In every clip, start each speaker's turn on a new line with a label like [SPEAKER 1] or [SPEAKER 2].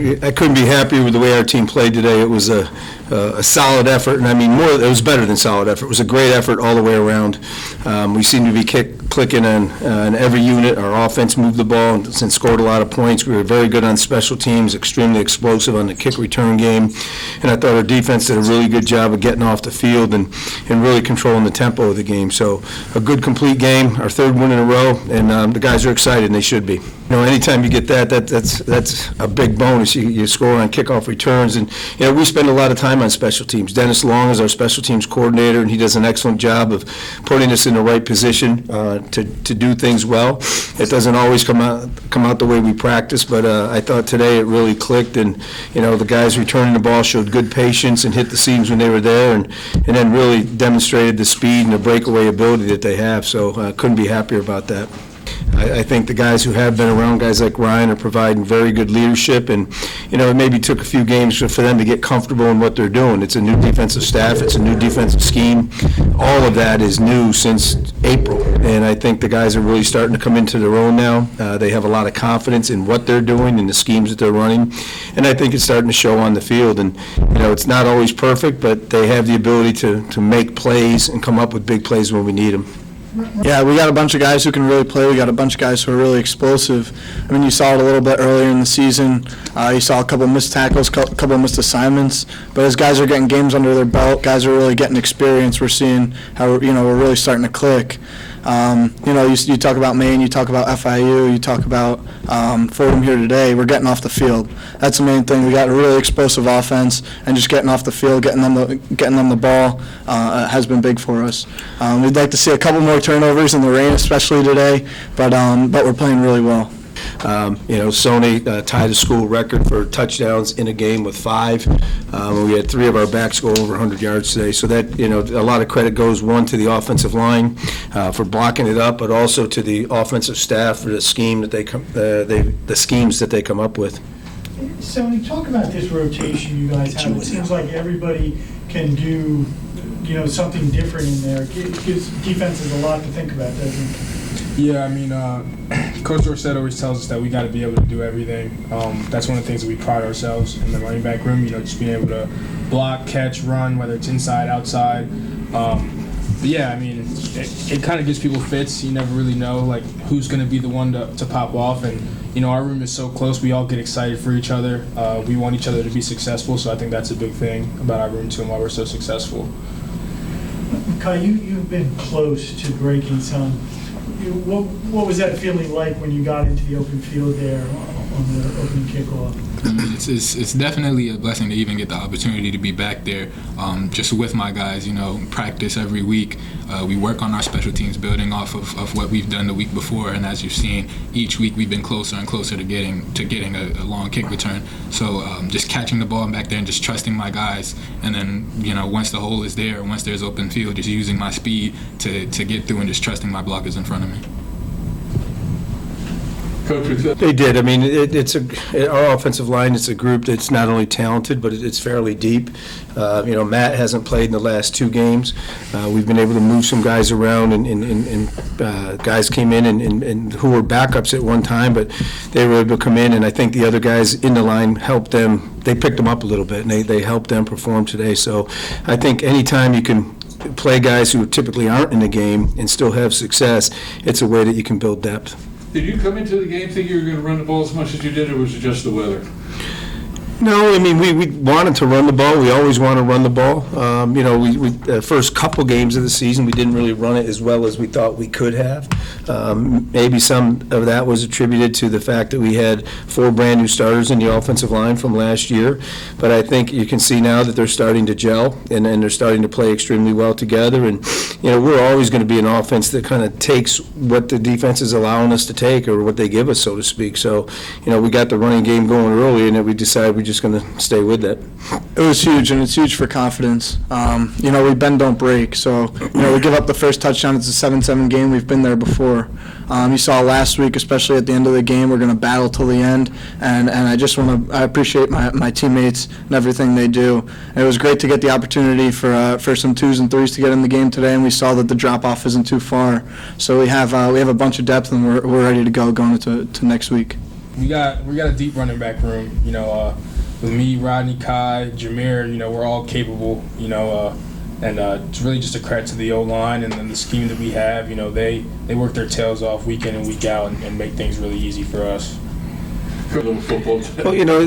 [SPEAKER 1] I couldn't be happier with the way our team played today. It was a solid effort, and I mean, it was better than solid effort. It was a great effort all the way around. We seemed to be clicking on every unit. Our offense moved the ball and scored a lot of points. We were very good on special teams, extremely explosive on the kick return game, and I thought our defense did a really good job of getting off the field and really controlling the tempo of the game. So a good, complete game, our third win in a row, and the guys are excited, and they should be. You know, anytime you get that's a big bonus. You score on kickoff returns, and you know we spend a lot of time on special teams. Dennis Long is our special teams coordinator, and he does an excellent job of putting us in the right position to do things well. It doesn't always come out the way we practice, but I thought today it really clicked, and you know the guys returning the ball showed good patience and hit the seams when they were there, and then really demonstrated the speed and the breakaway ability that they have. So I couldn't be happier about that. I think the guys who have been around, guys like Ryan, are providing very good leadership, and you know it maybe took a few games for them to get comfortable in what they're doing. It's a new defensive staff, it's a new defensive scheme. All of that is new since April, and I think the guys are really starting to come into their own now. They have a lot of confidence in what they're doing and the schemes that they're running, and I think it's starting to show on the field. And you know it's not always perfect, but they have the ability to make plays and come up with big plays when we need them.
[SPEAKER 2] Yeah, we got a bunch of guys who can really play. We got a bunch of guys who are really explosive. I mean, you saw it a little bit earlier in the season. You saw a couple missed tackles, a couple missed assignments. But as guys are getting games under their belt, guys are really getting experience. We're seeing how we're really starting to click. You talk about Maine, you talk about FIU, you talk about Fordham here today. We're getting off the field. That's the main thing. We got a really explosive offense, and just getting off the field, getting them the ball has been big for us. We'd like to see a couple more turnovers in the rain, especially today, but we're playing really well.
[SPEAKER 1] Sony tied a school record for touchdowns in a game with 5. We had 3 of our backs go over 100 yards today. So that, a lot of credit goes, one, to the offensive line for blocking it up, but also to the offensive staff for the scheme that the schemes that they come up with.
[SPEAKER 3] So when you talk about this rotation you guys have, it seems like everybody can do, something different in there. It gives defenses a lot to think about, doesn't it?
[SPEAKER 4] Yeah, I mean, Coach Dorsett always tells us that we got to be able to do everything. That's one of the things that we pride ourselves in the running back room, just being able to block, catch, run, whether it's inside, outside. But yeah, I mean, it kind of gives people fits. You never really know, who's going to be the one to pop off. And, our room is so close. We all get excited for each other. We want each other to be successful, so I think that's a big thing about our room, too, and why we're so successful.
[SPEAKER 3] Kai, you've been close to breaking some. What was that feeling like when you got into the open field there on the opening kickoff?
[SPEAKER 5] It's definitely a blessing to even get the opportunity to be back there, just with my guys. Practice every week. We work on our special teams, building off of what we've done the week before, and as you've seen, each week we've been closer and closer to getting a long kick return. So just catching the ball back there and just trusting my guys, and then once the hole is there, once there's open field, just using my speed to get through and just trusting my blockers in front of me.
[SPEAKER 1] They did. I mean, our offensive line, it's a group that's not only talented, but it's fairly deep. Matt hasn't played in the last 2 games. We've been able to move some guys around, and guys came in and who were backups at one time, but they were able to come in, and I think the other guys in the line helped them. They picked them up a little bit, and they helped them perform today. So I think anytime you can play guys who typically aren't in the game and still have success, it's a way that you can build depth.
[SPEAKER 6] Did you come into the game thinking you were going to run the ball as much as you did, or was it just the weather?
[SPEAKER 1] No, I mean, we wanted to run the ball. We always want to run the ball. We the first couple games of the season, we didn't really run it as well as we thought we could have. Maybe some of that was attributed to the fact that we had 4 brand new starters in the offensive line from last year. But I think you can see now that they're starting to gel, and they're starting to play extremely well together. And, we're always going to be an offense that kind of takes what the defense is allowing us to take, or what they give us, so to speak. So, we got the running game going early, and then we decided we just going to stay with that.
[SPEAKER 2] It was huge, and it's huge for confidence. We bend, don't break. So, we give up the first touchdown. It's a 7-7 game. We've been there before. You saw last week, especially at the end of the game, we're going to battle till the end, and I appreciate my teammates and everything they do. And it was great to get the opportunity for some 2s and 3s to get in the game today, and we saw that the drop-off isn't too far. So we have a bunch of depth, and we're ready to go going into next week.
[SPEAKER 4] we got a deep running back room. You know, with me, Rodney, Kai, Jameer, you know, we're all capable. You know, and it's really just a credit to the O-line and then the scheme that we have. You know, they work their tails off week in and week out and make things really easy for us.
[SPEAKER 6] Good little football.
[SPEAKER 1] Well, you know,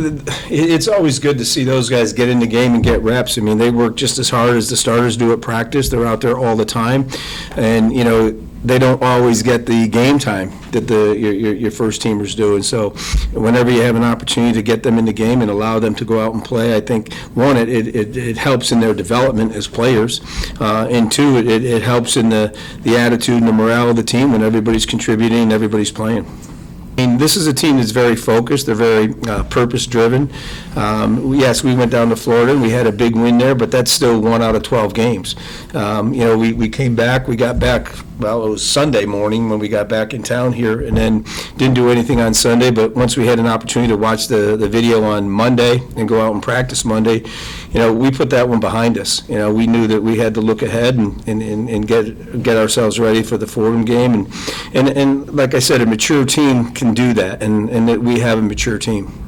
[SPEAKER 1] it's always good to see those guys get in the game and get reps. I mean, they work just as hard as the starters do at practice. They're out there all the time. And, you know, they don't always get the game time that your first teamers do. And so whenever you have an opportunity to get them in the game and allow them to go out and play, I think, one, it helps in their development as players. And two, it helps in the attitude and the morale of the team when everybody's contributing and everybody's playing. I mean, this is a team that's very focused. They're very purpose-driven. Yes, we went down to Florida and we had a big win there, but that's still 1 out of 12 games. You know, we came back. We got back, well, it was Sunday morning when we got back in town here, and then didn't do anything on Sunday. But once we had an opportunity to watch the video on Monday and go out and practice Monday, you know, we put that one behind us. You know, we knew that we had to look ahead and get ourselves ready for the Fordham game. And like I said, a mature team can do that, and that we have a mature team.